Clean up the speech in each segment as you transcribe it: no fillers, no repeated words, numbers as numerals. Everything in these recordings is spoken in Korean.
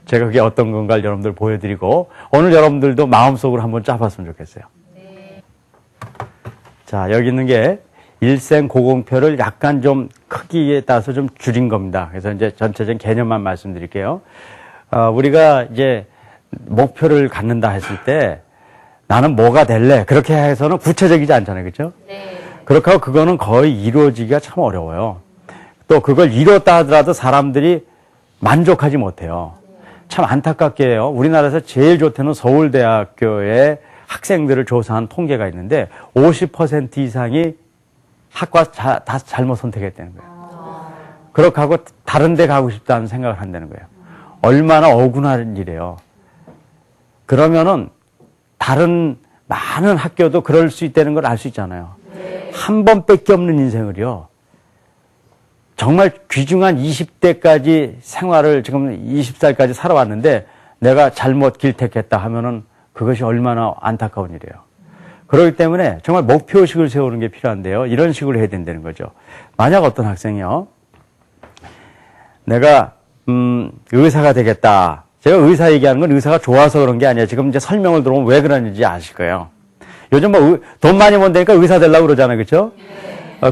제가 그게 어떤 건가를 여러분들 보여드리고 오늘 여러분들도 마음속으로 한번 짜봤으면 좋겠어요. 자, 여기 있는 게 일생고공표를 약간 좀 크기에 따라서 좀 줄인 겁니다. 그래서 이제 전체적인 개념만 말씀드릴게요. 우리가 이제 목표를 갖는다 했을 때 나는 뭐가 될래? 그렇게 해서는 구체적이지 않잖아요. 그렇죠? 네. 그렇게 하고 그거는 거의 이루어지기가 참 어려워요. 또 그걸 이뤘다 하더라도 사람들이 만족하지 못해요. 참 안타깝게요. 우리나라에서 제일 좋다는 서울대학교의 학생들을 조사한 통계가 있는데 50% 이상이 학과 다 잘못 선택했다는 거예요. 그렇게 하고 다른 데 가고 싶다는 생각을 한다는 거예요. 얼마나 억울한 일이에요. 그러면은 다른 많은 학교도 그럴 수 있다는 걸 알 수 있잖아요. 한 번밖에 없는 인생을요. 정말 귀중한 20대까지 생활을 지금 20살까지 살아왔는데 내가 잘못 길 택했다 하면은 그것이 얼마나 안타까운 일이에요. 그렇기 때문에 정말 목표의식을 세우는 게 필요한데요. 이런 식으로 해야 된다는 거죠. 만약 어떤 학생이요. 내가 의사가 되겠다. 제가 의사 얘기하는 건 의사가 좋아서 그런 게 아니에요. 지금 이제 설명을 들어보면 왜 그러는지 아실 거예요. 요즘 뭐 돈 많이 번다니까 의사 되려고 그러잖아요. 그렇죠?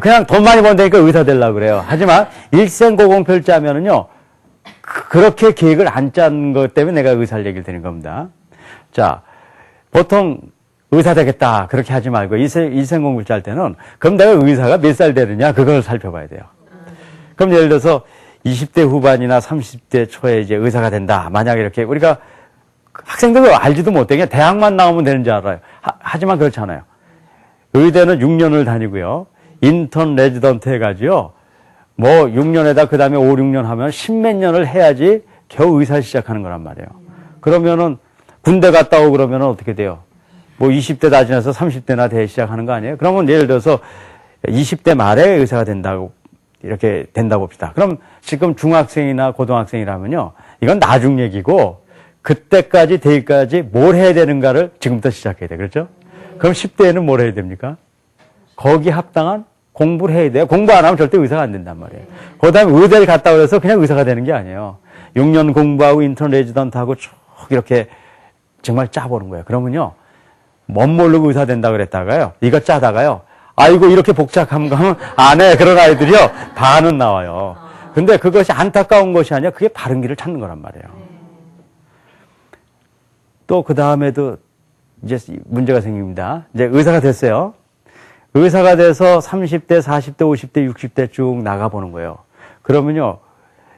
그냥 돈 많이 번다니까 의사 되려고 그래요. 하지만 일생고공표를 짜면은요. 그렇게 계획을 안 짠 것 때문에 내가 의사를 얘기를 드리는 겁니다. 자, 보통 의사 되겠다 그렇게 하지 말고 일생고공표를 짤 때는 그럼 내가 의사가 몇 살 되느냐 그걸 살펴봐야 돼요. 그럼 예를 들어서 20대 후반이나 30대 초에 이제 의사가 된다. 만약에 이렇게 우리가 학생들도 알지도 못해. 그냥 대학만 나오면 되는 줄 알아요. 하지만 그렇지 않아요. 의대는 6년을 다니고요. 인턴 레지던트 해가지고요. 뭐 6년에다 그 다음에 5, 6년 하면 10몇 년을 해야지 겨우 의사 시작하는 거란 말이에요. 그러면은 군대 갔다 오고 그러면은 어떻게 돼요? 뭐 20대 다 지나서 30대나 돼 시작하는 거 아니에요? 그러면 예를 들어서 20대 말에 의사가 된다고 이렇게 된다 봅시다. 그럼 지금 중학생이나 고등학생이라면요. 이건 나중 얘기고 그때까지 되기까지 뭘 해야 되는가를 지금부터 시작해야 돼. 그렇죠? 그럼 10대에는 뭘 해야 됩니까? 거기 합당한 공부를 해야 돼요. 공부 안 하면 절대 의사가 안 된단 말이에요. 그 다음에 의대를 갔다 오래서 그냥 의사가 되는 게 아니에요. 6년 공부하고 인턴 레지던트하고 쭉 이렇게 정말 짜보는 거예요. 그러면요. 멋 모르고 의사 된다 그랬다가요. 이거 짜다가요. 아이고 이렇게 복잡한 거 하면 안 해. 그런 아이들이요. 반은 나와요. 근데 그것이 안타까운 것이 아니라 그게 바른 길을 찾는 거란 말이에요. 또 그 다음에도 이제 문제가 생깁니다. 이제 의사가 됐어요. 의사가 돼서 30대, 40대, 50대, 60대 쭉 나가보는 거예요. 그러면요.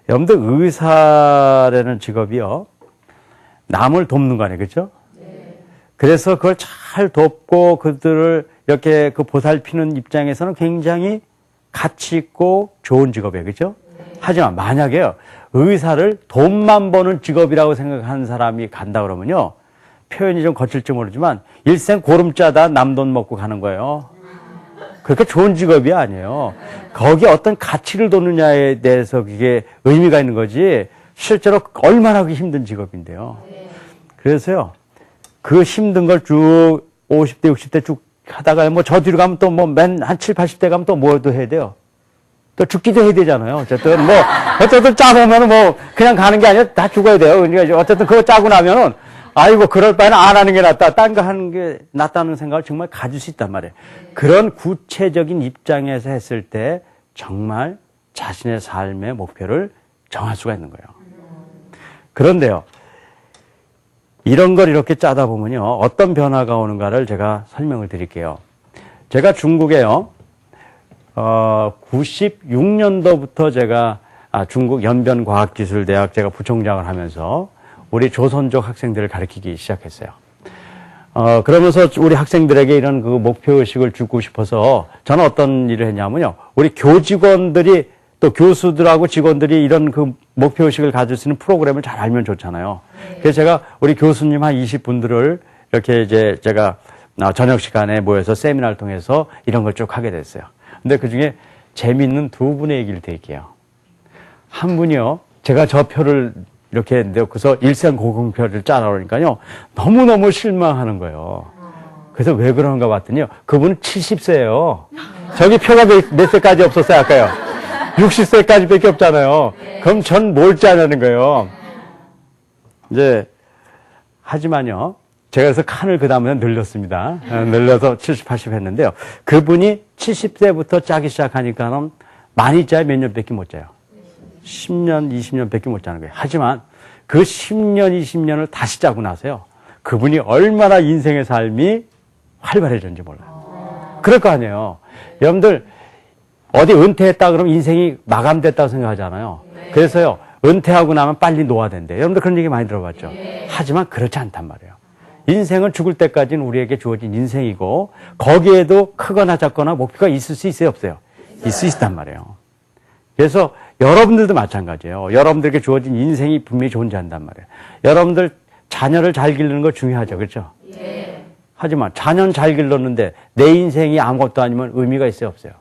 여러분들 의사라는 직업이요. 남을 돕는 거 아니에요. 그렇죠? 그래서 그걸 잘 돕고 그들을 이렇게 그 보살피는 입장에서는 굉장히 가치 있고 좋은 직업이에요. 그렇죠? 하지만 만약에요. 의사를 돈만 버는 직업이라고 생각하는 사람이 간다 그러면요. 표현이 좀 거칠지 모르지만 일생 고름 짜다 남 돈 먹고 가는 거예요. 그렇게 좋은 직업이 아니에요. 거기에 어떤 가치를 돕느냐에 대해서 그게 의미가 있는 거지 실제로 얼마나 하기 힘든 직업인데요. 그래서요. 그 힘든 걸 쭉 50대, 60대 쭉 하다가 뭐 저 뒤로 가면 또 뭐 한 7, 80대 가면 또 뭐도 해야 돼요. 또 죽기도 해야 되잖아요. 어쨌든 뭐 어쨌든 짜보면은 뭐 그냥 가는 게 아니라 다 죽어야 돼요. 그러니까 어쨌든 그거 짜고 나면은 아이고 그럴 바에는 안 하는 게 낫다. 딴 거 하는 게 낫다는 생각을 정말 가질 수 있단 말이에요. 그런 구체적인 입장에서 했을 때 정말 자신의 삶의 목표를 정할 수가 있는 거예요. 그런데요. 이런 걸 이렇게 짜다 보면요. 어떤 변화가 오는가를 제가 설명을 드릴게요. 제가 중국에요. 96년도부터 제가 중국 연변과학기술대학 제가 부총장을 하면서 우리 조선족 학생들을 가르치기 시작했어요. 그러면서 우리 학생들에게 이런 그 목표의식을 주고 싶어서 저는 어떤 일을 했냐면요. 우리 교직원들이 또 교수들하고 직원들이 이런 그 목표의식을 가질 수 있는 프로그램을 잘 알면 좋잖아요. 그래서 제가 우리 교수님 한 20분들을 이렇게 이제 제가 저녁 시간에 모여서 세미나를 통해서 이런 걸 쭉 하게 됐어요. 근데 그 중에 재미있는 두 분의 얘기를 드릴게요. 한 분이요. 제가 저 표를 이렇게 넣고서 일생고공표를 짜라 그러니까요. 너무너무 실망하는 거예요. 그래서 왜 그런가 봤더니요. 그분은 70세예요. 저기 표가 몇 세까지 없었어요, 아까요. 60세까지 밖에 없잖아요. 그럼 전 뭘 짜냐는 거예요. 이제, 하지만요, 제가 그래서 칸을 그 다음에 늘렸습니다. 늘려서 70, 80 했는데요. 그분이 70세부터 짜기 시작하니까는 많이 짜야 몇 년밖에 못 짜요. 10년, 20년밖에 못 짜는 거예요. 하지만 그 10년, 20년을 다시 짜고 나서요. 그분이 얼마나 인생의 삶이 활발해졌는지 몰라요. 그럴 거 아니에요. 여러분들, 어디 은퇴했다 그러면 인생이 마감됐다고 생각하잖아요. 그래서요, 은퇴하고 나면 빨리 노화된대. 여러분들 그런 얘기 많이 들어봤죠? 하지만 그렇지 않단 말이에요. 인생은 죽을 때까지는 우리에게 주어진 인생이고, 거기에도 크거나 작거나 목표가 있을 수 있어요, 없어요? 있을 수 있단 말이에요. 그래서 여러분들도 마찬가지예요. 여러분들에게 주어진 인생이 분명히 존재한단 말이에요. 여러분들 자녀를 잘 기르는 거 중요하죠, 그렇죠? 하지만 자녀는 잘 길렀는데 내 인생이 아무것도 아니면 의미가 있어요, 없어요?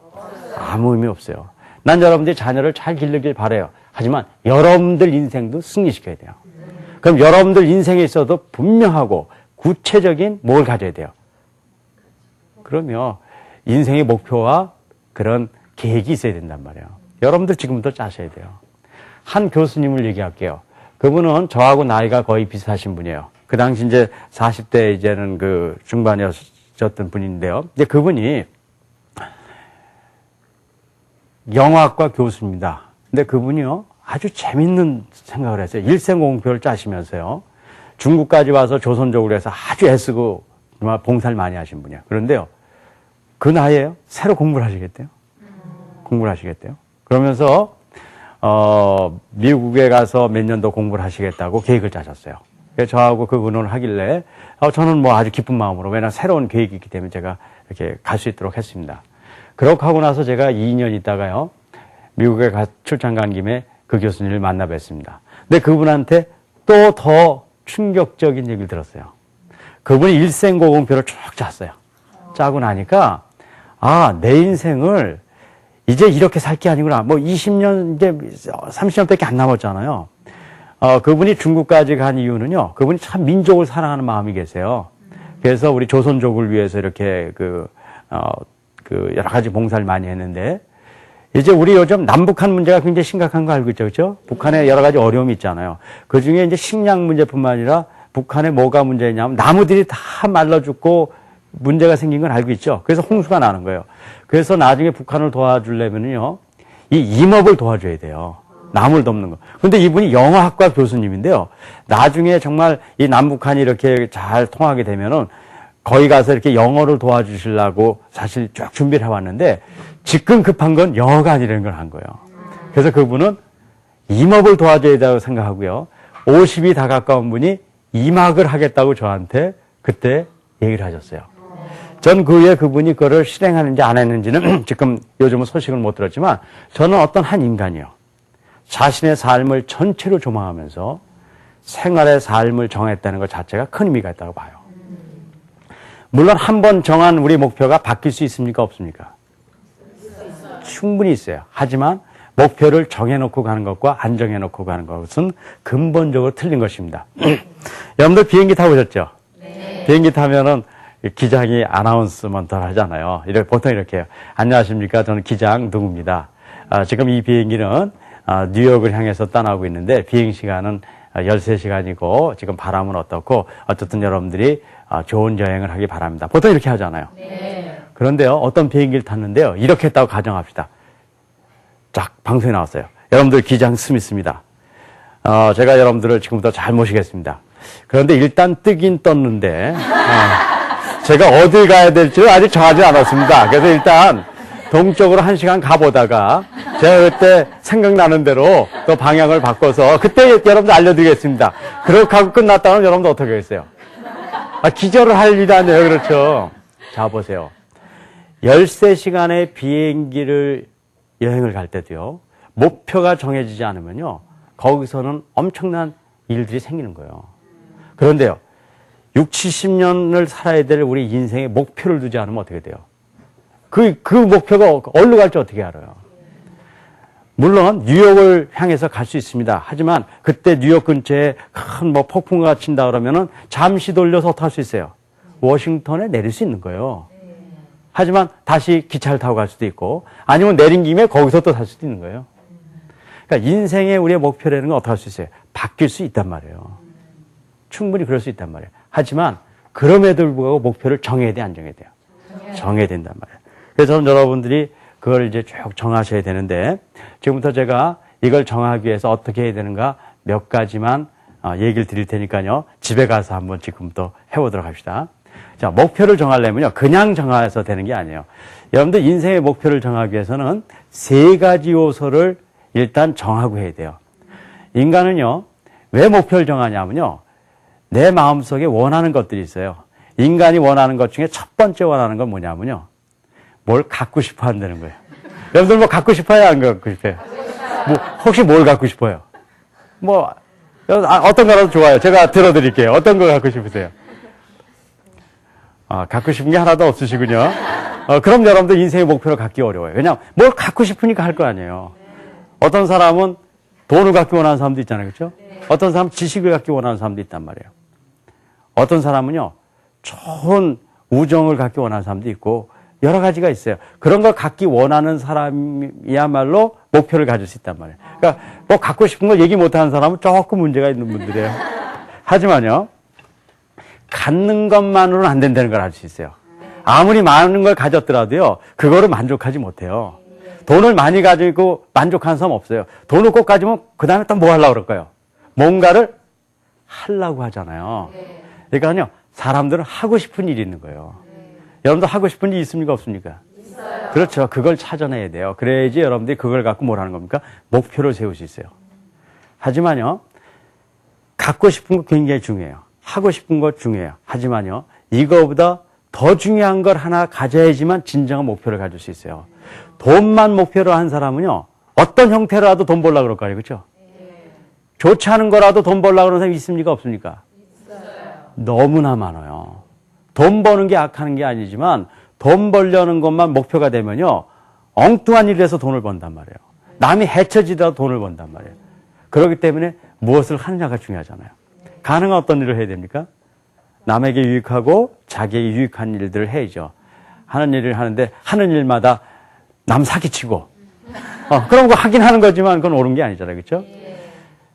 아무 의미 없어요. 난 여러분들이 자녀를 잘 기르길 바라요. 하지만 여러분들 인생도 승리시켜야 돼요. 그럼 여러분들 인생에 있어도 분명하고 구체적인 뭘 가져야 돼요? 그러면 인생의 목표와 그런 계획이 있어야 된단 말이에요. 여러분들 지금부터 짜셔야 돼요. 한 교수님을 얘기할게요. 그분은 저하고 나이가 거의 비슷하신 분이에요. 그 당시 이제 40대 이제는 그 중반이었던 분인데요. 근데 그분이 영어학과 교수입니다. 근데 그분이요, 아주 재밌는 생각을 했어요. 일생공표를 짜시면서요. 중국까지 와서 조선족으로 해서 아주 애쓰고 정말 봉사를 많이 하신 분이에요. 그런데요, 그 나이에요, 새로 공부를 하시겠대요. 공부를 하시겠대요. 그러면서, 미국에 가서 몇 년 더 공부를 하시겠다고 계획을 짜셨어요. 그래서 저하고 그 의논을 하길래, 저는 뭐 아주 기쁜 마음으로, 왜냐면 새로운 계획이 있기 때문에 제가 이렇게 갈 수 있도록 했습니다. 그렇게 하고 나서 제가 2년 있다가요, 미국에 출장 간 김에 그 교수님을 만나 뵀습니다. 근데 그분한테 또 더 충격적인 얘기를 들었어요. 그분이 일생고공표를 쭉 짰어요. 짜고 나니까, 내 인생을 이제 이렇게 살 게 아니구나. 뭐 20년, 이제 30년밖에 안 남았잖아요. 그분이 중국까지 간 이유는요, 그분이 참 민족을 사랑하는 마음이 계세요. 그래서 우리 조선족을 위해서 이렇게 여러 가지 봉사를 많이 했는데, 이제 우리 요즘 남북한 문제가 굉장히 심각한 거 알고 있죠, 그렇죠? 북한에 여러 가지 어려움이 있잖아요. 그 중에 이제 식량 문제뿐만 아니라 북한에 뭐가 문제냐면 나무들이 다 말라 죽고 문제가 생긴 건 알고 있죠. 그래서 홍수가 나는 거예요. 그래서 나중에 북한을 도와주려면요, 이 임업을 도와줘야 돼요. 나무를 덮는 거. 근데 이분이 영어학과 교수님인데요. 나중에 정말 이 남북한이 이렇게 잘 통하게 되면은 거기 가서 이렇게 영어를 도와주시려고 사실 쭉 준비를 해왔는데 지금 급한 건 영어가 아니라는 걸 한 거예요. 그래서 그분은 임업을 도와줘야 된다고 생각하고요. 50이 다 가까운 분이 임학을 하겠다고 저한테 그때 얘기를 하셨어요. 전 그 후에 그분이 그거를 실행하는지 안 했는지는 지금 요즘은 소식을 못 들었지만 저는 어떤 한 인간이요. 자신의 삶을 전체로 조망하면서 생활의 삶을 정했다는 것 자체가 큰 의미가 있다고 봐요. 물론 한 번 정한 우리 목표가 바뀔 수 있습니까? 없습니까? 충분히 있어요. 하지만 목표를 정해놓고 가는 것과 안 정해놓고 가는 것은 근본적으로 틀린 것입니다. 여러분들 비행기 타보셨죠? 네. 비행기 타면은 기장이 아나운스먼트를 하잖아요. 보통 이렇게 해요. 안녕하십니까? 저는 기장 누구입니다. 지금 이 비행기는 뉴욕을 향해서 떠나고 있는데 비행시간은 13시간이고 지금 바람은 어떻고 어쨌든 여러분들이 좋은 여행을 하기 바랍니다. 보통 이렇게 하잖아요. 네. 그런데요, 어떤 비행기를 탔는데요, 이렇게 했다고 가정합시다. 쫙 방송에 나왔어요. 여러분들 기장 스미스입니다. 제가 여러분들을 지금부터 잘 모시겠습니다. 그런데 일단 뜨긴 떴는데 제가 어딜 가야 될지를 아직 정하지 않았습니다. 그래서 일단 동쪽으로 1시간 가보다가 제가 그때 생각나는 대로 또 방향을 바꿔서 그때 여러분들 알려드리겠습니다. 그렇게 하고 끝났다면 여러분들 어떻게 하겠어요? 기절을 할 일이 아니에요. 그렇죠? 자, 보세요. 13시간의 비행기를 여행을 갈 때도요, 목표가 정해지지 않으면요, 거기서는 엄청난 일들이 생기는 거예요. 그런데요, 60, 70년을 살아야 될 우리 인생에 목표를 두지 않으면 어떻게 돼요? 그 목표가 어디로 갈지 어떻게 알아요? 물론 뉴욕을 향해서 갈 수 있습니다. 하지만 그때 뉴욕 근처에 큰 뭐 폭풍우가 친다 그러면은 잠시 돌려서 탈 수 있어요. 워싱턴에 내릴 수 있는 거예요. 하지만 다시 기차를 타고 갈 수도 있고 아니면 내린 김에 거기서 또 살 수도 있는 거예요. 그러니까 인생의 우리의 목표라는 건 어떻게 할 수 있어요? 바뀔 수 있단 말이에요. 충분히 그럴 수 있단 말이에요. 하지만 그럼에도 불구하고 목표를 정해야 돼, 안 정해야 돼요? 정해야 된단 말이에요. 그래서 저는 여러분들이 그걸 이제 쭉 정하셔야 되는데, 지금부터 제가 이걸 정하기 위해서 어떻게 해야 되는가 몇 가지만 얘기를 드릴 테니까요. 집에 가서 한번 지금부터 해보도록 합시다. 자, 목표를 정하려면요. 그냥 정해서 되는 게 아니에요. 여러분들 인생의 목표를 정하기 위해서는 세 가지 요소를 일단 정하고 해야 돼요. 인간은요, 왜 목표를 정하냐면요. 내 마음속에 원하는 것들이 있어요. 인간이 원하는 것 중에 첫 번째 원하는 건 뭐냐면요. 뭘 갖고 싶어 한다는 거예요. 여러분들 뭐 갖고 싶어요? 안 갖고 싶어요? 뭐, 혹시 뭘 갖고 싶어요? 뭐, 어떤 거라도 좋아요. 제가 들어드릴게요. 어떤 거 갖고 싶으세요? 갖고 싶은 게 하나도 없으시군요. 그럼 여러분들 인생의 목표를 갖기 어려워요. 왜냐하면 뭘 갖고 싶으니까 할 거 아니에요. 어떤 사람은 돈을 갖기 원하는 사람도 있잖아요. 그렇죠? 어떤 사람은 지식을 갖기 원하는 사람도 있단 말이에요. 어떤 사람은요, 좋은 우정을 갖기 원하는 사람도 있고, 여러 가지가 있어요. 그런 걸 갖기 원하는 사람이야말로 목표를 가질 수 있단 말이에요. 그러니까 뭐 갖고 싶은 걸 얘기 못하는 사람은 조금 문제가 있는 분들이에요. 하지만요, 갖는 것만으로는 안 된다는 걸 알 수 있어요. 아무리 많은 걸 가졌더라도요, 그거를 만족하지 못해요. 돈을 많이 가지고 만족하는 사람 없어요. 돈을 꼭 가지면 그 다음에 또 뭐 하려고 그럴까요? 뭔가를 하려고 하잖아요. 그러니까요, 사람들은 하고 싶은 일이 있는 거예요. 여러분도 하고 싶은 일 있습니까? 없습니까? 있어요. 그렇죠. 그걸 찾아내야 돼요. 그래야지 여러분들이 그걸 갖고 뭘 하는 겁니까? 목표를 세울 수 있어요. 하지만요, 갖고 싶은 거 굉장히 중요해요. 하고 싶은 거 중요해요. 하지만요, 이거보다 더 중요한 걸 하나 가져야지만 진정한 목표를 가질 수 있어요. 돈만 목표로 한 사람은요, 어떤 형태로라도 돈 벌려고 그럴 거 아니에요. 그렇죠? 좋지 않은 거라도 돈 벌려고 그러는 사람이 있습니까? 없습니까? 있어요. 너무나 많아요. 돈 버는 게 악하는 게 아니지만 돈 벌려는 것만 목표가 되면요, 엉뚱한 일을 해서 돈을 번단 말이에요. 남이 해쳐지더라도 돈을 번단 말이에요. 그렇기 때문에 무엇을 하느냐가 중요하잖아요. 가능한 어떤 일을 해야 됩니까? 남에게 유익하고 자기에게 유익한 일들을 해야죠. 하는 일을 하는데 하는 일마다 남 사기치고 그런 거 하긴 하는 거지만 그건 옳은 게 아니잖아요. 그렇죠?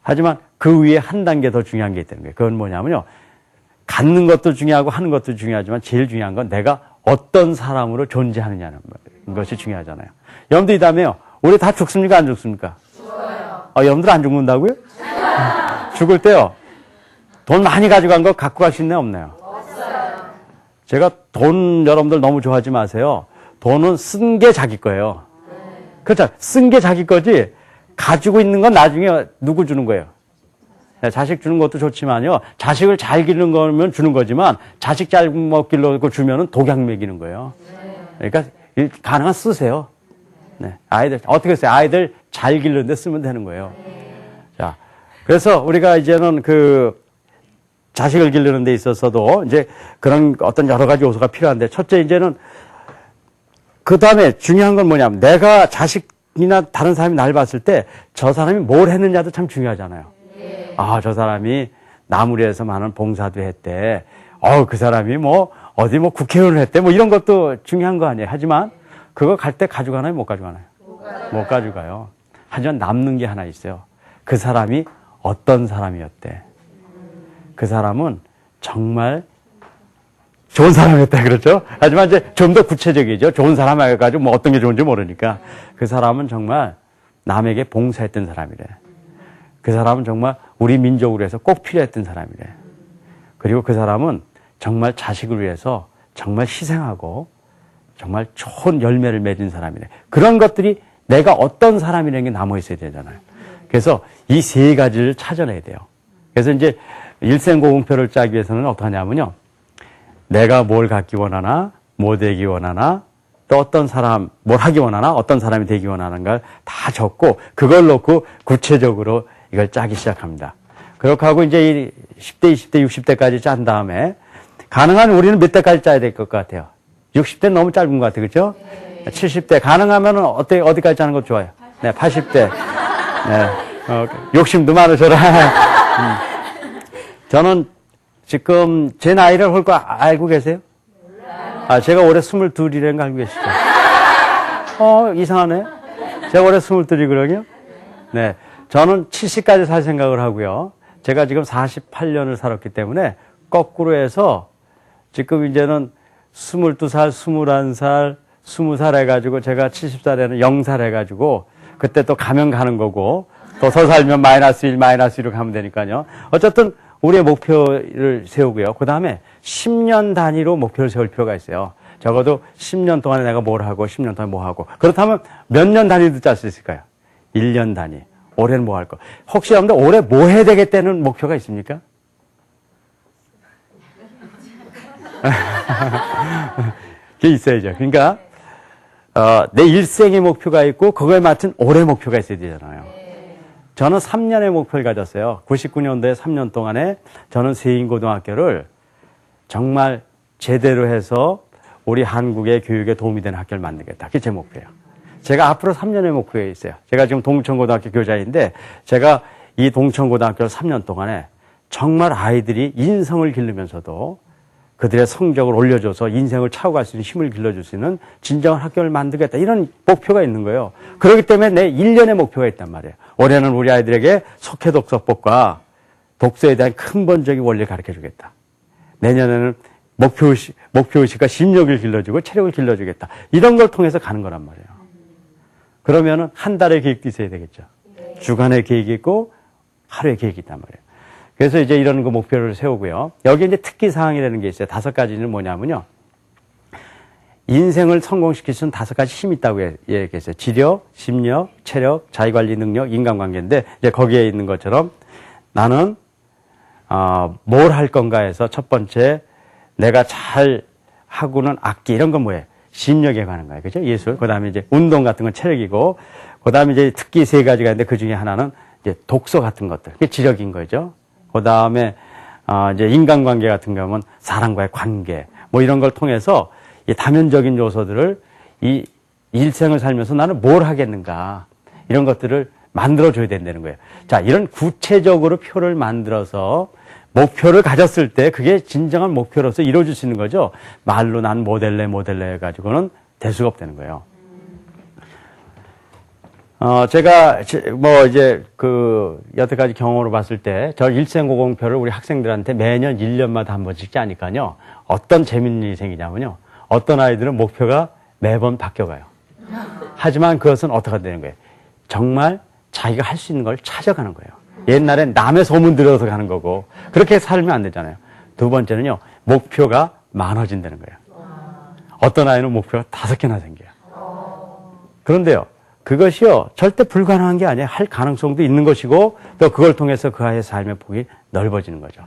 하지만 그 위에 한 단계 더 중요한 게 있다는 거예요. 그건 뭐냐면요, 갖는 것도 중요하고 하는 것도 중요하지만 제일 중요한 건 내가 어떤 사람으로 존재하느냐는 것이 중요하잖아요. 여러분들 이 다음에요, 우리 다 죽습니까? 안 죽습니까? 죽어요. 여러분들 안 죽는다고요? 죽을 때요, 돈 많이 가져간 거 갖고 갈 수 있나요? 없나요? 없어요. 제가 돈 여러분들 너무 좋아하지 마세요. 돈은 쓴 게 자기 거예요. 그렇죠? 쓴 게 자기 거지 가지고 있는 건 나중에 누구 주는 거예요? 자식 주는 것도 좋지만요, 자식을 잘 기르는 거면 주는 거지만 자식 잘 먹기려고 주면은 독약 먹이는 거예요. 그러니까 가능한 쓰세요. 네. 아이들 어떻게 써요? 아이들 잘 기르는데 쓰면 되는 거예요. 자, 그래서 우리가 이제는 그 자식을 기르는 데 있어서도 이제 그런 어떤 여러 가지 요소가 필요한데, 첫째 이제는 그 다음에 중요한 건 뭐냐면, 내가 자식이나 다른 사람이 날 봤을 때 저 사람이 뭘 했느냐도 참 중요하잖아요. 저 사람이 나무리에서 많은 봉사도 했대. 그 사람이 어디 국회의원을 했대. 이런 것도 중요한 거 아니에요. 하지만 그거 갈 때 가져가나요? 못 가져가나요? 못 가져가요. 하지만 남는 게 하나 있어요. 그 사람이 어떤 사람이었대. 그 사람은 정말 좋은 사람이었다. 그렇죠? 하지만 이제 좀 더 구체적이죠. 좋은 사람 해가지고 어떤 게 좋은지 모르니까. 그 사람은 정말 남에게 봉사했던 사람이래. 그 사람은 정말 우리 민족으로 해서 꼭 필요했던 사람이래. 그리고 그 사람은 정말 자식을 위해서 정말 희생하고 정말 좋은 열매를 맺은 사람이래. 그런 것들이 내가 어떤 사람이라는 게 남아 있어야 되잖아요. 그래서 이 세 가지를 찾아내야 돼요. 그래서 이제 일생고공표를 짜기 위해서는 어떻게 하냐면요, 내가 뭘 갖기 원하나, 뭐 되기 원하나, 또 어떤 사람, 뭘 하기 원하나, 어떤 사람이 되기 원하는가를 다 적고 그걸 놓고 구체적으로 이걸 짜기 시작합니다. 그렇게 하고 이제 10대, 20대, 60대까지 짠 다음에 가능한 우리는 몇 대까지 짜야 될 것 같아요? 60대 너무 짧은 것 같아요. 그렇죠? 네. 70대 가능하면 어디까지 짜는 것 좋아요? 네, 80대. 네. 욕심도 많으셔라. 저는 지금 제 나이를 홀거 알고 계세요? 제가 올해 22이라는 거 알고 계시죠? 이상하네. 제가 올해 22이거든요. 네. 저는 70까지 살 생각을 하고요. 제가 지금 48년을 살았기 때문에 거꾸로 해서 지금 이제는 22살, 21살, 20살 해가지고 제가 70살에는 0살 해가지고 그때 또 가면 가는 거고 또 더 살면 마이너스 1, 마이너스 1로 가면 되니까요. 어쨌든 우리의 목표를 세우고요. 그 다음에 10년 단위로 목표를 세울 필요가 있어요. 적어도 10년 동안에 내가 뭘 하고 10년 동안에 뭐 하고 그렇다면 몇 년 단위도 짤 수 있을까요? 1년 단위. 올해는 뭐 할 거. 혹시 여러분들 올해 뭐 해야 되겠다는 목표가 있습니까? 그게 있어야죠. 그러니까 내 일생의 목표가 있고 그거에 맞춘 올해 목표가 있어야 되잖아요. 저는 3년의 목표를 가졌어요. 99년도에 3년 동안에 저는 세인고등학교를 정말 제대로 해서 우리 한국의 교육에 도움이 되는 학교를 만들겠다. 그게 제 목표예요. 제가 앞으로 3년의 목표에 있어요. 제가 지금 동천고등학교 교사인데 제가 이 동천고등학교를 3년 동안에 정말 아이들이 인성을 기르면서도 그들의 성적을 올려줘서 인생을 차고 갈 수 있는 힘을 길러줄 수 있는 진정한 학교를 만들겠다. 이런 목표가 있는 거예요. 그렇기 때문에 내 1년의 목표가 있단 말이에요. 올해는 우리 아이들에게 속해독서법과 독서에 대한 근본적인 원리를 가르쳐 주겠다. 내년에는 목표의식과 심력을 길러주고 체력을 길러주겠다. 이런 걸 통해서 가는 거란 말이에요. 그러면은 한 달의 계획도 있어야 되겠죠. 주간의 계획이 있고 하루의 계획이 있단 말이에요. 그래서 이제 이런 그 목표를 세우고요. 여기 이제 특기사항이라는 게 있어요. 5가지는 뭐냐면요. 인생을 성공시킬 수 있는 5가지 힘이 있다고 얘기했어요. 지력, 심력, 체력, 자기관리 능력, 인간관계인데 이제 거기에 있는 것처럼 나는 뭘 할 건가 해서 첫 번째 내가 잘 하고는 악기 이런 건 뭐예요? 심력에 관한 거예요. 그죠? 예술. 그 다음에 이제 운동 같은 건 체력이고, 그 다음에 이제 특기 3가지가 있는데 그 중에 하나는 이제 독서 같은 것들. 그게 지력인 거죠. 그 다음에, 이제 인간관계 같은 경우는 사람과의 관계, 뭐 이런 걸 통해서 이 다면적인 요소들을 이 일생을 살면서 나는 뭘 하겠는가. 이런 것들을 만들어줘야 된다는 거예요. 자, 이런 구체적으로 표를 만들어서 목표를 가졌을 때 그게 진정한 목표로서 이루어질 수 있는 거죠. 말로 난 모델래 해가지고는 될 수가 없다는 거예요. 제가 뭐 이제 여태까지 경험으로 봤을 때 저 일생고공표를 우리 학생들한테 매년 1년마다 한 번씩 짜니까요. 어떤 재밌는 일이 생기냐면요. 어떤 아이들은 목표가 매번 바뀌어가요. 하지만 그것은 어떻게 되는 거예요? 정말 자기가 할 수 있는 걸 찾아가는 거예요. 옛날엔 남의 소문 들어서 가는 거고 그렇게 살면 안 되잖아요. 두 번째는요. 목표가 많아진다는 거예요. 어떤 아이는 목표가 5개나 생겨요. 그런데요. 그것이요. 절대 불가능한 게 아니에요. 할 가능성도 있는 것이고 또 그걸 통해서 그 아이의 삶의 폭이 넓어지는 거죠.